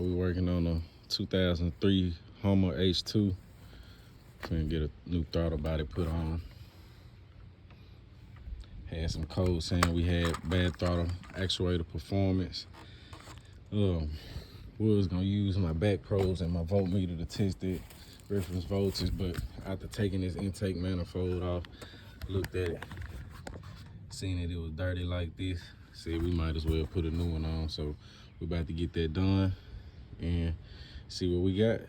we working on a 2003 Hummer H2. Finna get a new throttle body put on. Had some codes saying we had bad throttle actuator performance. We was gonna use my back probes and my voltmeter to test that reference voltage, but after taking this intake manifold off, looked at it, seen that it was dirty like this, said we might as well put a new one on. So we're about to get that done and see what we got.